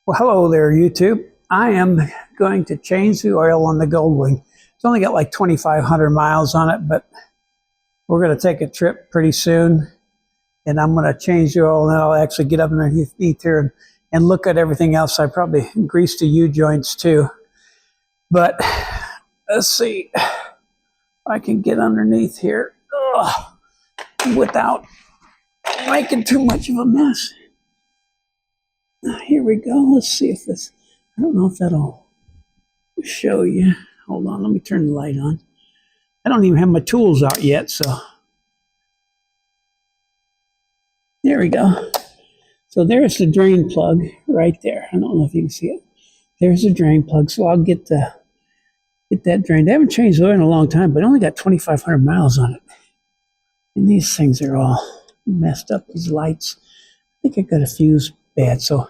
Well, hello there, YouTube. I am going to change the oil on the Goldwing. It's only got like 2,500 miles on it, but we're going to take a trip pretty soon, and I'm going to change the oil, and then I'll actually get up underneath here and look at everything else. I probably grease the U-joints too. But let's see if I can get underneath here without making too much of a mess. Here we go. Let's see if this, I don't know if that'll show you. Hold on, let me turn the light on. I don't even have my tools out yet, so. There we go. So there's the drain plug right there. I don't know if you can see it. There's the drain plug, so I'll get that drained. I haven't changed the oil in a long time, but I only got 2,500 miles on it. And these things are all messed up, these lights. I think I got a fuse bad, so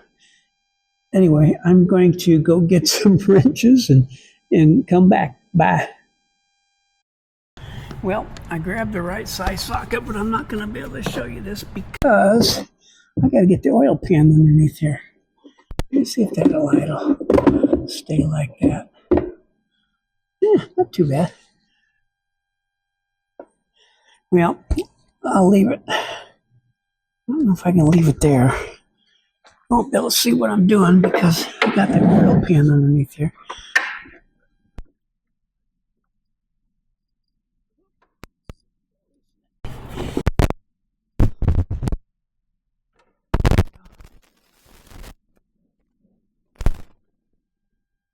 anyway, I'm going to go get some wrenches and come back. Bye. Well, I grabbed the right size socket, but I'm not going to be able to show you this because I got to get the oil pan underneath here. Let me see if that light will stay like that. Yeah, not too bad. Well, I'll leave it. I don't know if I can leave it there. Won't be able to see what I'm doing because I got the oil pan underneath here.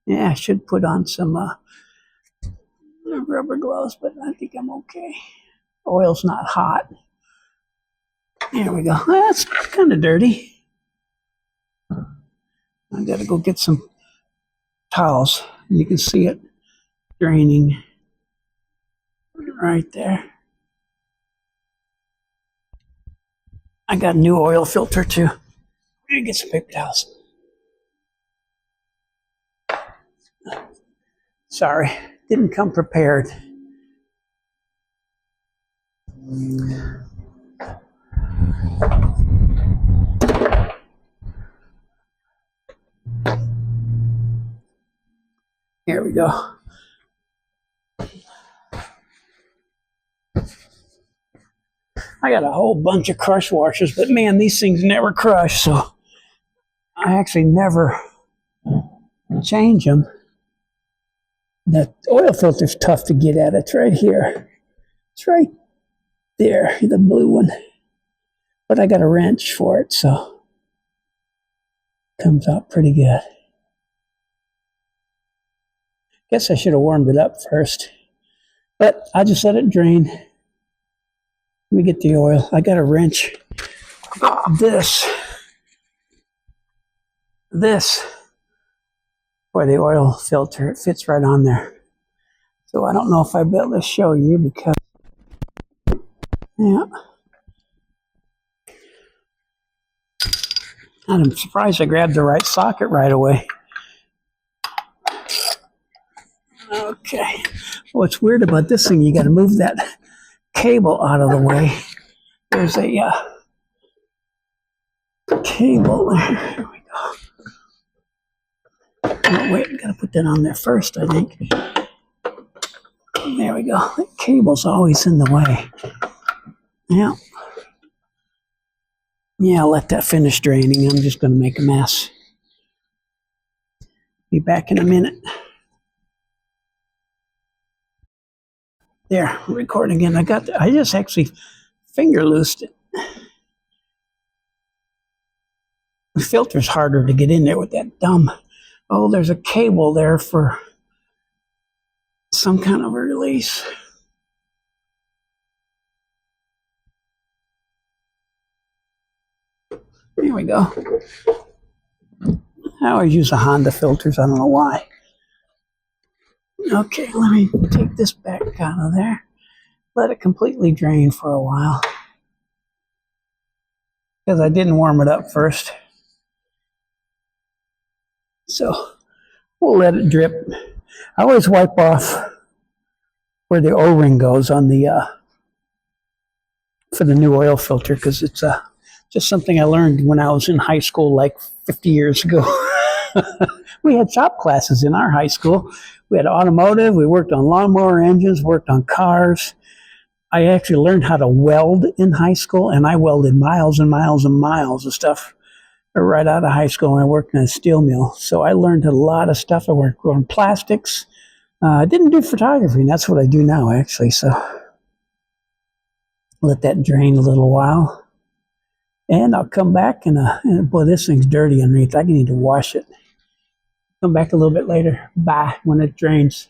Yeah, I should put on some rubber gloves, but I think I'm okay. Oil's not hot. There we go. That's kind of dirty. I gotta go get some towels. You can see it draining right there. I got a new oil filter too. I'm gonna get some paper towels. Sorry, didn't come prepared. Here we go. I got a whole bunch of crush washers, but man, these things never crush, so I actually never change them. The oil filter's tough to get at. It's right here. It's right there, the blue one. But I got a wrench for it, so it comes out pretty good. Guess I should have warmed it up first, but I just let it drain. Let me get the oil. I got a wrench. This for the oil filter. It fits right on there. So I don't know if I'll be able to show you because, yeah. And I'm surprised I grabbed the right socket right away. Okay. What's weird about this thing, you got to move that cable out of the way. There's a cable there. Here we go. Oh, wait, I got to put that on there first, I think. There we go. The cable's always in the way. Yeah. Yeah, I'll let that finish draining. I'm just going to make a mess. Be back in a minute. There, recording again. I just actually finger loosed it. The filter's harder to get in there with that dumb. Oh, there's a cable there for some kind of a release. Here we go. I always use the Honda filters. I don't know why. Okay, let me take this back out of there. Let it completely drain for a while. Because I didn't warm it up first. So, we'll let it drip. I always wipe off where the O-ring goes on the, for the new oil filter, because it's just something I learned when I was in high school like 50 years ago. We had shop classes in our high school. We had automotive. We worked on lawnmower engines, worked on cars. I actually learned how to weld in high school, and I welded miles and miles and miles of stuff right out of high school. I worked in a steel mill, so I learned a lot of stuff. I worked on plastics. I didn't do photography, and that's what I do now, actually. So let that drain a little while, and I'll come back and boy, this thing's dirty underneath. I need to wash it. Come back a little bit later. Bye, when it drains.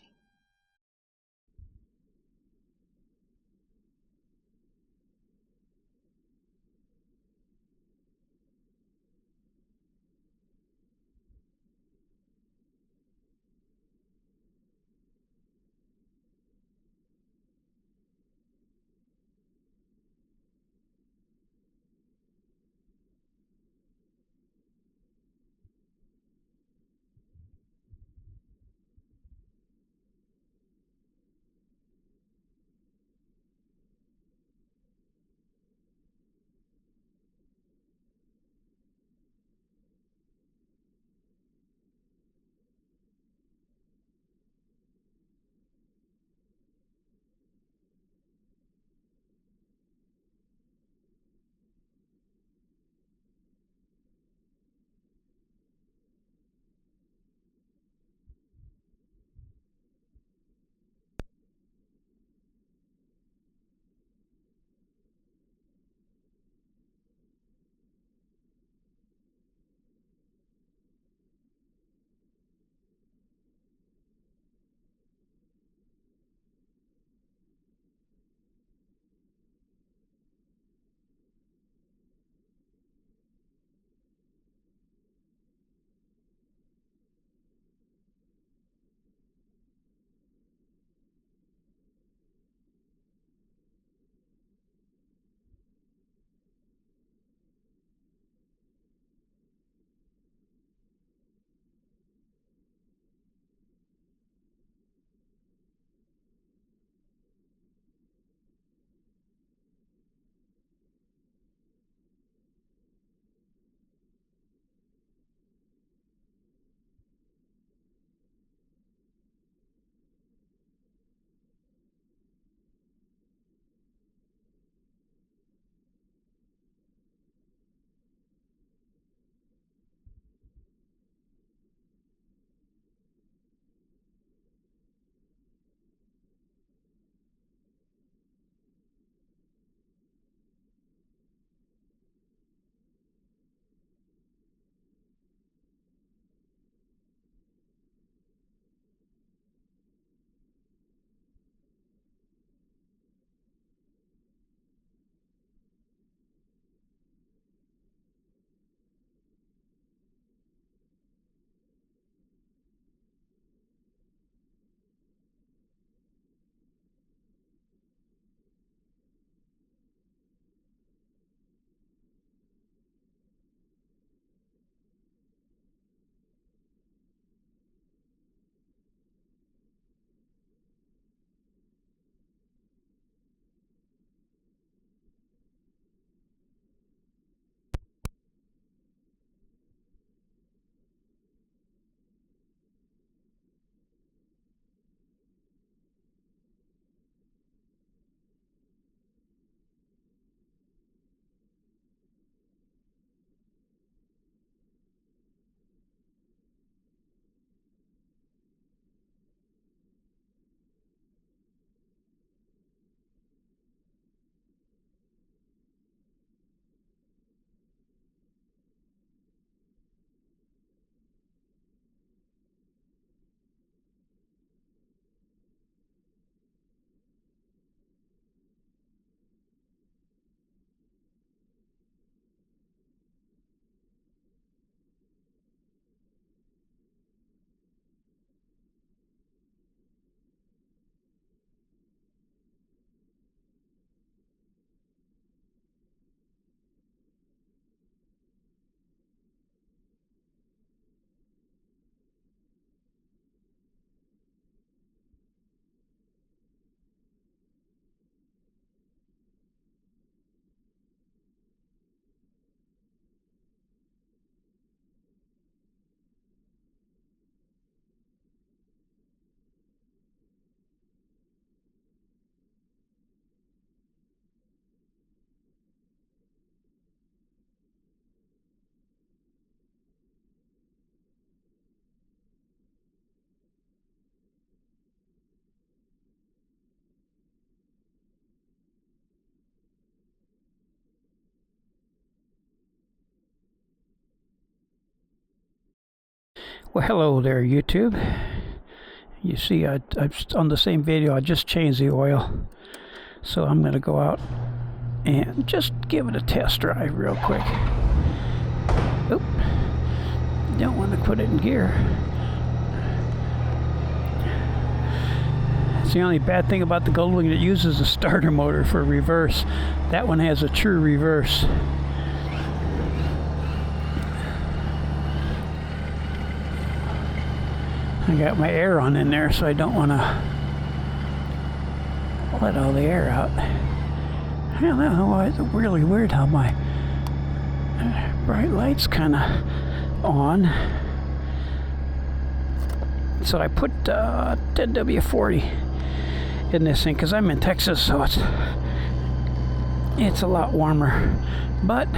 Well, hello there, YouTube. You see, I on the same video, I just changed the oil. So I'm going to go out and just give it a test drive real quick. Oop. Don't want to put it in gear. It's the only bad thing about the Goldwing. It uses a starter motor for reverse. That one has a true reverse. I got my air on in there, so I don't want to let all the air out. I don't know why it's really weird how my bright light's kind of on. So I put 10W40 in this thing because I'm in Texas, so it's a lot warmer. But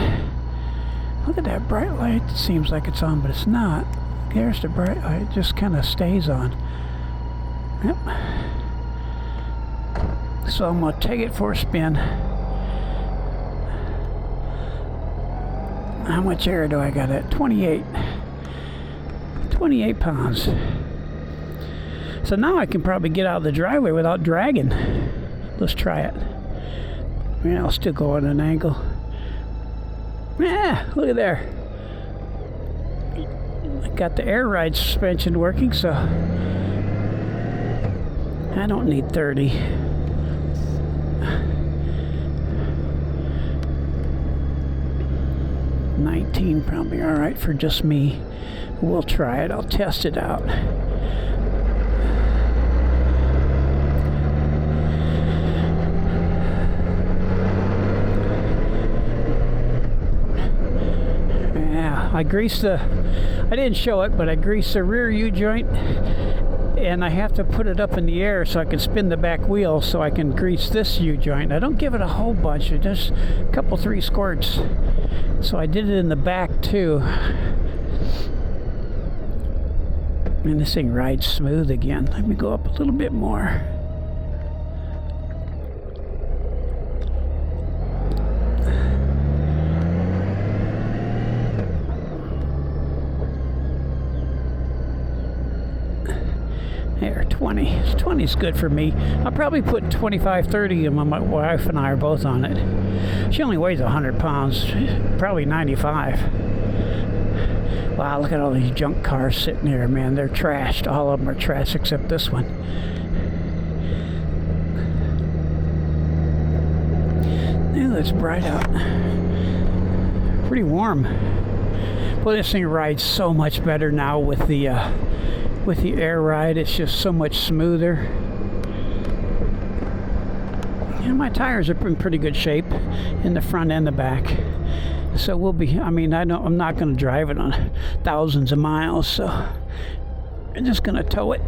look at that bright light. It seems like it's on, but it's not. There's the bright light. It just kind of stays on. Yep. So I'm going to take it for a spin. How much air do I got at? 28 pounds. So now I can probably get out of the driveway without dragging. Let's try it. I mean, I'll still go at an angle. Yeah, look at there. I got the air ride suspension working, so I don't need 30. $19 probably all right for just me. We'll try it. I'll test it out. Yeah, I didn't show it, but I greased the rear U-joint, and I have to put it up in the air so I can spin the back wheel so I can grease this U-joint. I don't give it a whole bunch, just a couple, 3 squirts. So I did it in the back too. And this thing rides smooth again. Let me go up a little bit more. There, 20. 20 is good for me. I'll probably put 25, 30, and my wife and I are both on it. She only weighs 100 pounds, probably 95. Wow, look at all these junk cars sitting here, man. They're trashed. All of them are trashed except this one. Ooh, it's bright out. Pretty warm. Well, this thing rides so much better now with the air ride. It's just so much smoother. Yeah, my tires are in pretty good shape in the front and the back. So we'll be, I mean, I'm not going to drive it on thousands of miles, so I'm just going to tow it.